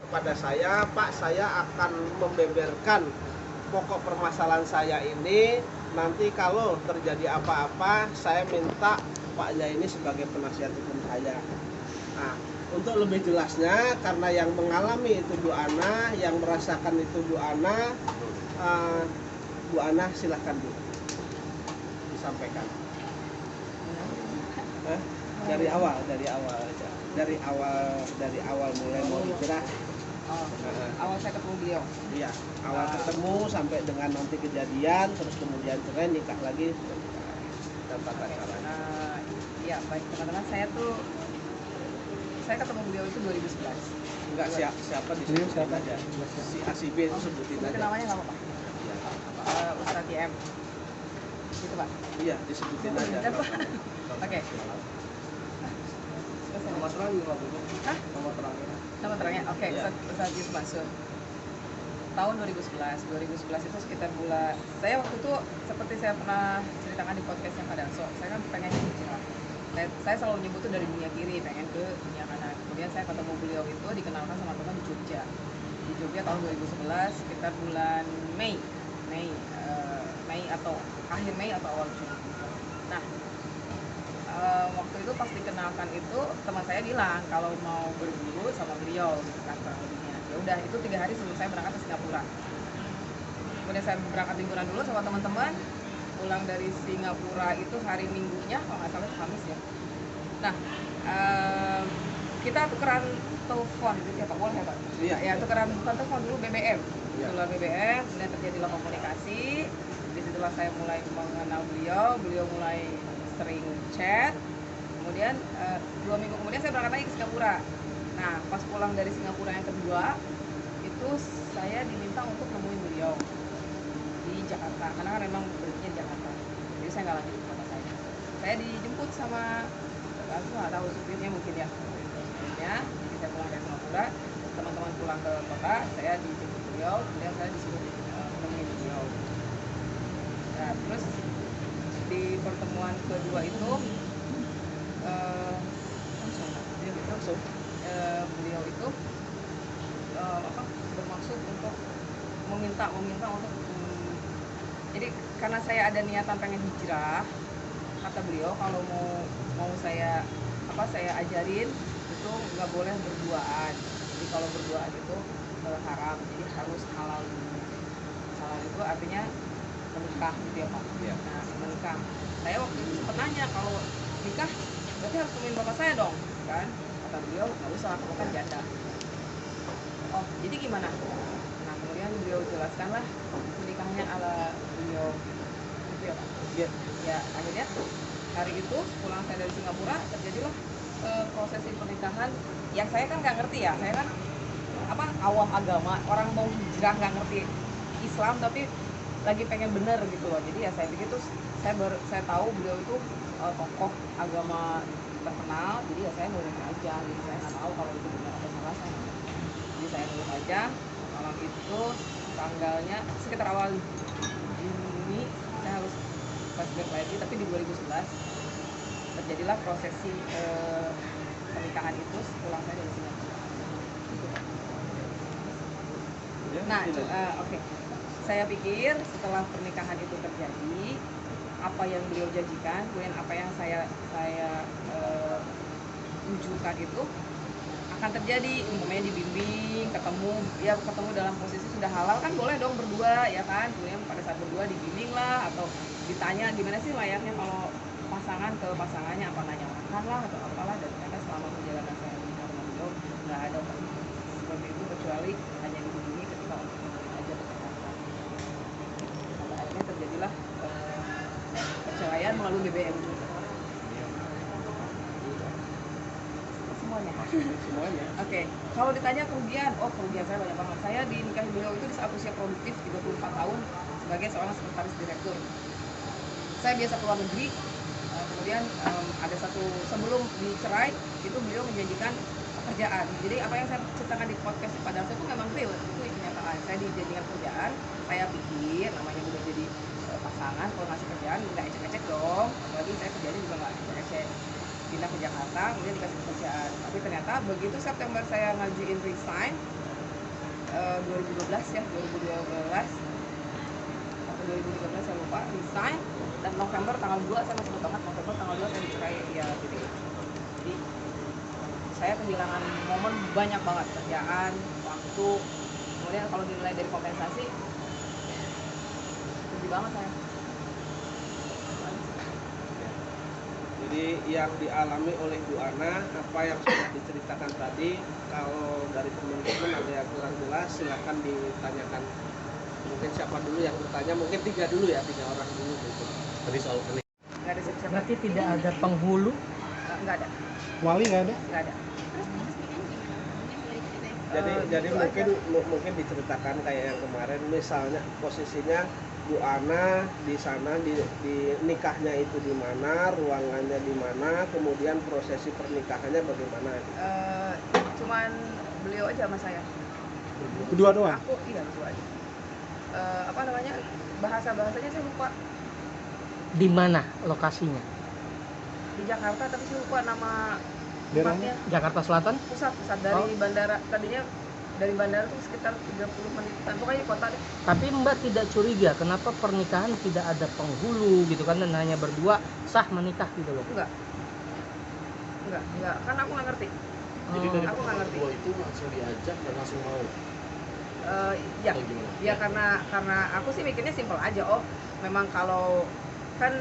pada saya, Pak, saya akan membeberkan pokok permasalahan saya ini. Nanti kalau terjadi apa-apa, saya minta Pak Zaini sebagai penasihat hukum saya. Nah, untuk lebih jelasnya, karena yang mengalami itu Bu Ana, yang merasakan itu Bu Ana, Bu Ana silahkan Bu disampaikan. Dari awal aja. Dari awal mulai mau hijrah. Awal saya ketemu beliau. Iya, awal ketemu sampai dengan nanti kejadian, terus kemudian cerai, nikah lagi, dan tata caranya. Iya, baik teman-teman, saya ketemu beliau itu 2011. Enggak, siapa di sini siapa aja. Si A si B itu sebutin aja. Namanya nggak apa-apa. Iya. Ustadz YM. Gitu, Pak. Iya, disebutin aja. Oke. Nomor terang juga Bu. Hah? Nomor terangnya. Nama terangnya, oke, Iya. Ustadz Yusuf Mansur. Tahun 2011 itu sekitar bulan, saya waktu itu seperti saya pernah ceritakan di podcastnya Pak Danso, saya kan pengen hijrah. Saya selalu nyebut itu dari dunia kiri, pengen ke dunia kanan. Kemudian saya ketemu beliau itu dikenalkan sama teman di Jogja. Di Jogja tahun 2011, sekitar bulan Mei atau akhir Mei atau awal Juni. Nah, waktu itu pas dikenalkan itu teman saya bilang kalau mau berguru sama beliau gitu kan, kurang lebihnya. Ya udah, itu 3 hari sebelum saya berangkat ke Singapura. Kemudian saya berangkat liburan dulu sama teman-teman, pulang dari Singapura itu hari Minggunya kalau nggak salah itu Kamis ya. Nah, kita tukeran telepon gitu ya Pak, boleh ya Pak? Iya. Ya, tukeran telepon dulu BBM. Iya. Setelah BBM, kemudian terjadilah komunikasi. Disitulah saya mulai mengenal beliau mulai sering chat. Kemudian 2 minggu kemudian saya berangkat lagi ke Singapura. Nah, pas pulang dari Singapura yang kedua, itu saya diminta untuk nemuin beliau di Jakarta, karena kan memang berhentinya di Jakarta. Jadi saya nggak lanjut ke kota saya. Saya dijemput sama, aku nggak tahu supirnya mungkin ya. Supirnya, jadi saya pulang dari Singapura, teman-teman pulang ke kota, saya dijemput beliau, kemudian saya disuruh nemuin beliau. Nah, terus di pertemuan kedua itu langsung beliau itu bermaksud untuk meminta untuk jadi karena saya ada niatan pengen hijrah, kata beliau kalau mau saya ajarin itu nggak boleh berduaan. Jadi kalau berduaan itu haram, jadi harus halal dulu. Halal itu artinya menikah gitu ya Pak. Iya. Nah, menikah. Saya waktu itu sempat nanya, kalau nikah berarti harus temuin bapak saya dong, kan? Kata beliau, nggak usah, kamu kan janda. Oh, jadi gimana? Nah, kemudian beliau jelaskanlah nikahnya ala beliau gitu ya Pak. Iya. Ya, akhirnya hari itu pulang saya dari Singapura terjadilah prosesi pernikahan yang saya kan nggak ngerti ya, saya kan awam agama, orang mau hijrah nggak ngerti Islam tapi lagi pengen bener gitu loh. Jadi ya saya pikir tuh saya tahu beliau itu tokoh agama terkenal, jadi ya saya nurut aja. Jadi saya nggak tahu kalau itu benar atau salah, saya nggak ngerti. Jadi saya nurut aja. Malam itu tanggalnya sekitar awal Juni, saya harus flashback lagi, tapi di 2011 terjadilah prosesi pernikahan itu setelah saya dari Singapura. Nah, oke. Saya pikir setelah pernikahan itu terjadi, apa yang beliau janjikan, kemudian apa yang saya wujudkan itu akan terjadi. Umpamanya dibimbing, ketemu dalam posisi sudah halal kan boleh dong berdua ya kan. Kemudian pada saat berdua dibimbing lah atau ditanya gimana sih layaknya kalau pasangan ke pasangannya, apa nanya makan lah atau apalah. Dan ternyata selama perjalanan saya menikah sama beliau nggak ada seperti itu, kecuali hanya dihubungi ketika aja berkata. Sampai akhirnya terjadilah perceraian melalui BBM juga. Semuanya. Oke. Kalau ditanya kerugian saya banyak banget. Saya dinikahi beliau itu di saat usia produktif 34 tahun sebagai seorang sekretaris direktur. Saya biasa keluar negeri. Kemudian ada sebelum dicerai itu beliau menjanjikan pekerjaan. Jadi apa yang saya ceritakan di podcast pada saya itu memang real, itu kenyataan. Saya dijanjikan pekerjaan. Saya pikir namanya udah jadi pasangan, kalau ngasih kerjaan nggak ecek-ecek dong. Apalagi saya kerjanya juga nggak ecek-ecek. Pindah ke Jakarta, kemudian dikasih pekerjaan. Tapi ternyata begitu September saya ngajuin resign, 2012 ya, 2012 atau 2013 saya lupa, resign. Dan November tanggal 2 saya masih ingat banget, November tanggal 2 saya dicerai ya gitu. Jadi saya kehilangan momen banyak banget, kerjaan, waktu. Kemudian kalau dinilai dari kompensasi, sedih banget saya. Jadi yang dialami oleh Bu Ana, apa yang sudah diceritakan tadi, kalau dari teman-teman ada yang kurang jelas, silahkan ditanyakan. Mungkin siapa dulu yang bertanya, mungkin 3 dulu ya, 3 orang dulu gitu. Tadi soal ini. Nggak ada siapa-siapa. Berarti tidak ada penghulu, Nggak ada. wali nggak ada? Nggak ada. Jadi Gitu mungkin diceritakan kayak yang kemarin, misalnya posisinya Bu Ana di sana di nikahnya itu di mana, ruangannya di mana, kemudian prosesi pernikahannya bagaimana? Cuman beliau aja sama saya. Kedua doang. Aku iya berdua aja. Apa namanya, bahasanya saya lupa. Di mana lokasinya? Di Jakarta tapi saya lupa nama Daerahnya? tempatnya. Jakarta Selatan? Pusat dari bandara, tadinya dari bandara tuh sekitar 30 menitan, pokoknya kota deh. Tapi Mbak tidak curiga kenapa pernikahan tidak ada penghulu gitu kan, dan hanya berdua sah menikah gitu loh? Enggak, karena aku nggak ngerti. Jadi dari Aku nggak ngerti. dua itu langsung diajak dan langsung mau. Ya, Atau gimana? ya karena aku sih mikirnya simpel aja. Oh, memang kalau kan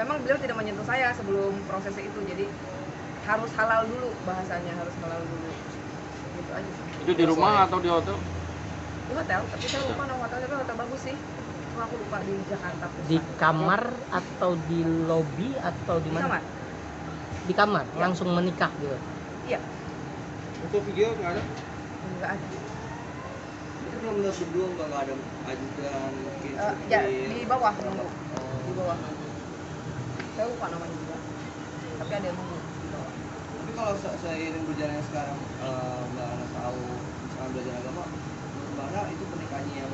memang beliau tidak menyentuh saya sebelum prosesnya itu, jadi harus halal dulu, bahasanya harus halal dulu. Gitu aja sih. Itu di rumah atau di hotel? Di hotel, tapi saya lupa nama hotelnya, tapi hotel bagus sih. Cuma aku lupa di Jakarta Pusat. Di kamar atau di lobi atau di Di mana? kamar. Di kamar, Ya. langsung menikah gitu. Iya, Untuk video nggak ada? enggak ada. Itu belum benar berdua nggak ada ajudan mungkin Ya di bawah nunggu. Di bawah. Saya lupa namanya juga. Tapi ada yang nunggu di bawah. tapi kalau seiring berjalannya sekarang Mbak Ana tahu misalnya belajar agama Mbak Ana itu pernikahannya yang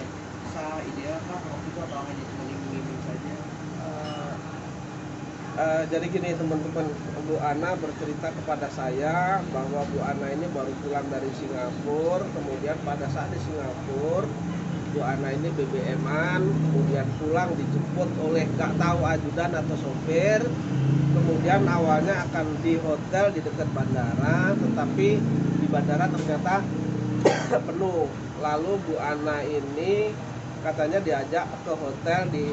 sah ideal kah waktu itu atau hanya cuma iming-iming saja? Jadi gini teman-teman, Bu Ana bercerita kepada saya bahwa Bu Ana ini baru pulang dari Singapura. Kemudian pada saat di Singapura, Bu Ana ini BBM-an, kemudian pulang dijemput oleh gak tahu ajudan atau sopir. Kemudian awalnya akan di hotel di dekat bandara, tetapi di bandara ternyata penuh. Lalu Bu Ana ini katanya diajak ke hotel di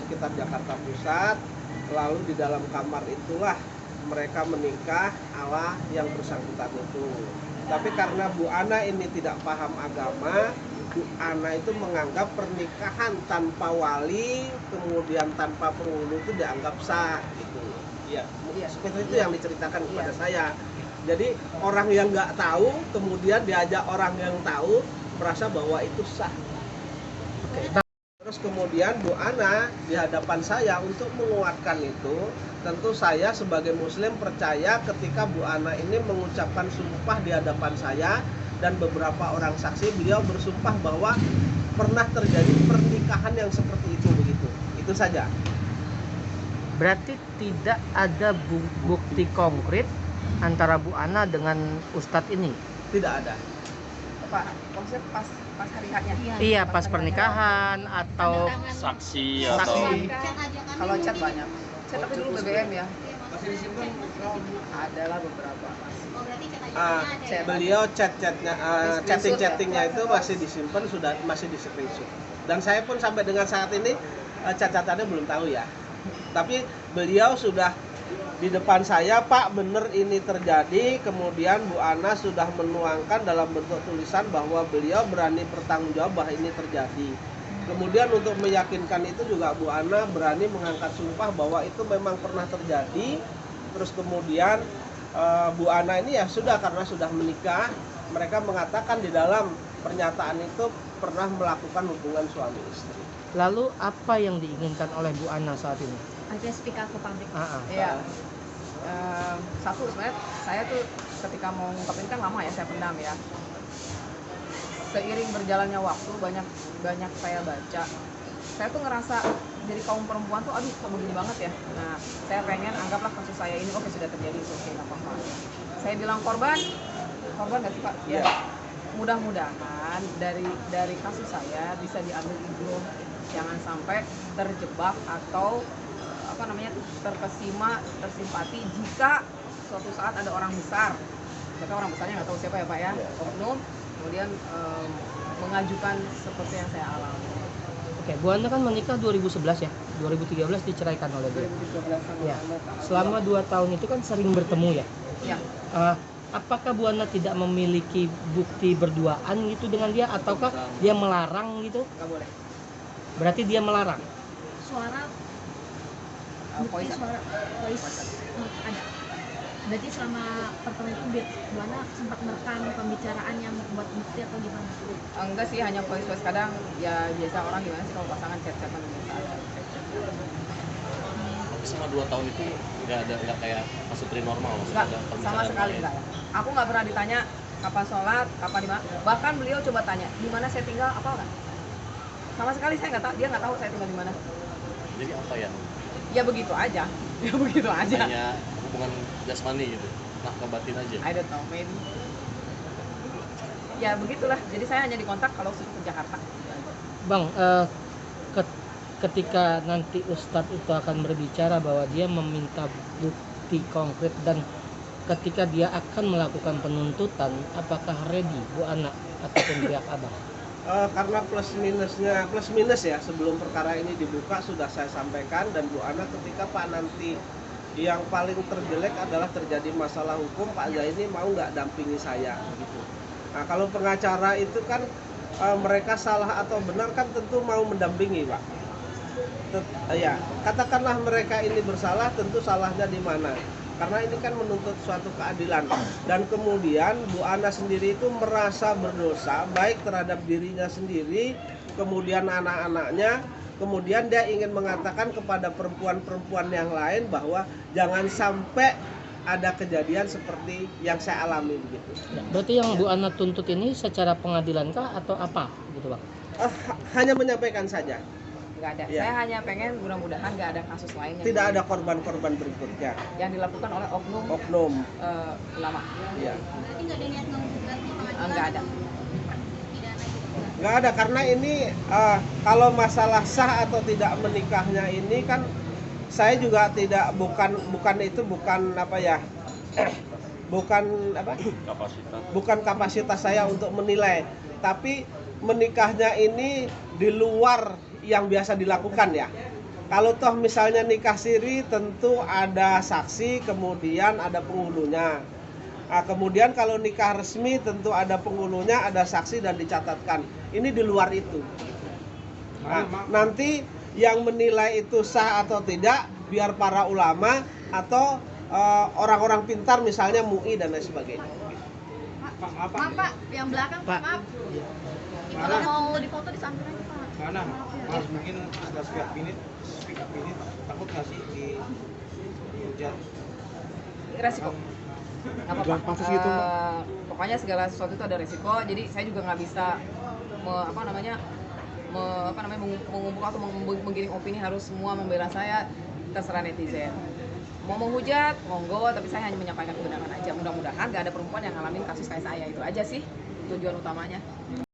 sekitar Jakarta Pusat. Lalu di dalam kamar itulah mereka menikah ala yang bersangkutan itu. Tapi karena Bu Ana ini tidak paham agama, Bu Ana itu menganggap pernikahan tanpa wali, kemudian tanpa penghulu itu dianggap sah gitu. Iya, seperti itu yang diceritakan kepada saya. Jadi orang yang nggak tahu, kemudian diajak orang yang tahu, merasa bahwa itu sah. Terus kemudian Bu Ana di hadapan saya untuk menguatkan itu, tentu saya sebagai muslim percaya ketika Bu Ana ini mengucapkan sumpah di hadapan saya dan beberapa orang saksi, beliau bersumpah bahwa pernah terjadi pernikahan yang seperti itu begitu. Itu saja. Berarti tidak ada bukti konkret antara Bu Ana dengan Ustadz ini? Tidak ada. Pak, maksudnya pas hari haknya. Iya, pas pernikahan atau Saksi Saksi. atau Kalau chat banyak. Chat tapi dulu BBM ya. Masih disimpan? Adalah beberapa. Beliau chat-chatnya, chatting-chattingnya itu masih disimpan, sudah masih di screenshot. Dan saya pun sampai dengan saat ini chat-chatannya belum tahu ya. Tapi beliau sudah di depan saya, Pak, bener ini terjadi. Kemudian Bu Ana sudah menuangkan dalam bentuk tulisan bahwa beliau berani bertanggung jawab bahwa ini terjadi. Kemudian untuk meyakinkan itu juga Bu Ana berani mengangkat sumpah bahwa itu memang pernah terjadi. Terus kemudian Bu Ana ini ya sudah, karena sudah menikah, mereka mengatakan di dalam pernyataan itu pernah melakukan hubungan suami istri. lalu apa yang diinginkan oleh Bu Ana saat ini? Ada speak up ke publik. Iya. Satu sebenarnya saya tuh ketika mau ngungkapin kan lama ya saya pendam ya. Seiring berjalannya waktu banyak saya baca. Saya tuh ngerasa jadi kaum perempuan tuh aduh kok begini banget ya. Nah, saya pengen anggaplah kasus saya ini oke sudah terjadi, oke enggak apa-apa. Saya bilang korban nggak sih Pak? Iya. Mudah-mudahan mudah-mudahan dari kasus saya bisa diambil hikmah, jangan sampai terjebak atau terkesima, tersimpati jika suatu saat ada orang besar, mereka orang besarnya nggak tahu siapa ya Pak ya, oknum, kemudian mengajukan seperti yang saya alami. Oke, Bu Ana kan menikah 2011 ya, 2013 diceraikan oleh dia. 2013 sama Ya. Selama 2 tahun itu kan sering bertemu ya. ya. Apakah Bu Ana tidak memiliki bukti berduaan gitu dengan dia, ataukah dia melarang gitu? Nggak boleh. Berarti dia melarang. Suara bukti Voice suara voice ada. Berarti selama pertemuan itu Buana sempat merekam pembicaraan yang buat bukti atau gimana? Enggak sih, hanya voice kadang ya biasa orang gimana sih kalau pasangan chat-chatan biasa aja. Tapi selama 2 tahun itu nggak kayak Pasutri normal, maksudnya Enggak, ada sama pembicaraan sekali lain. enggak. Aku nggak pernah ditanya kapan sholat, kapan di mana. Bahkan beliau coba tanya di mana saya tinggal, apa enggak? Sama sekali saya nggak tahu, dia nggak tahu saya tinggal di mana. Jadi apa ya? Ya begitu aja, ya begitu aja. Hanya hubungan jasmani gitu, nafkah batin aja. I don't know, maybe. Ya begitulah. Jadi saya hanya dikontak kalau sudah ke Jakarta. Bang, ketika nanti Ustadz itu akan berbicara bahwa dia meminta bukti konkret dan ketika dia akan melakukan penuntutan, apakah ready Bu Ana ataupun pihak Abang? Karena plus minus ya, sebelum perkara ini dibuka sudah saya sampaikan, dan Bu Ana ketika Pak nanti yang paling terjelek adalah terjadi masalah hukum, Pak Zaini mau nggak dampingi saya gitu. Nah kalau pengacara itu kan mereka salah atau benar kan tentu mau mendampingi Pak. Ya katakanlah mereka ini bersalah, tentu salahnya di mana? Karena ini kan menuntut suatu keadilan, dan kemudian Bu Ana sendiri itu merasa berdosa baik terhadap dirinya sendiri, kemudian anak-anaknya, kemudian dia ingin mengatakan kepada perempuan-perempuan yang lain bahwa jangan sampai ada kejadian seperti yang saya alami begitu. Berarti yang Bu Ana tuntut ini secara pengadilankah atau apa gitu Bang? Hanya menyampaikan saja, Nggak ada. Ya. Saya hanya pengen mudah-mudahan nggak ada kasus lain yang tidak ada korban-korban berikutnya. yang dilakukan oleh oknum Oknum, ulama. ya. Berarti nggak ada niat menggugat di pengadilan? Nggak ada. Pidana gitu. Nggak ada, karena ini kalau masalah sah atau tidak menikahnya ini kan saya juga tidak bukan apa ya bukan apa Kapasitas. bukan kapasitas saya untuk menilai, tapi menikahnya ini di luar yang biasa dilakukan ya. Kalau toh misalnya nikah siri tentu ada saksi, kemudian ada penghulunya. Nah, kemudian kalau nikah resmi tentu ada penghulunya, ada saksi dan dicatatkan. Ini di luar itu. Nah, nanti yang menilai itu sah atau tidak biar para ulama atau orang-orang pintar misalnya MUI dan lain sebagainya. Maaf Pak, yang belakang Pak. maaf. Kalau mau difoto disamping aja Pak. Mana? Mas mungkin ada speak up ini takut nggak sih dihujat? Resiko. Nggak apa-apa. Pokoknya segala sesuatu itu ada resiko. Jadi saya juga nggak bisa mengumpulkan atau menggiring opini harus semua membela saya, terserah netizen. Mau menghujat, monggo, tapi saya hanya menyampaikan kebenaran aja. Mudah-mudahan nggak ada perempuan yang ngalamin kasus kayak saya, itu aja sih tujuan utamanya.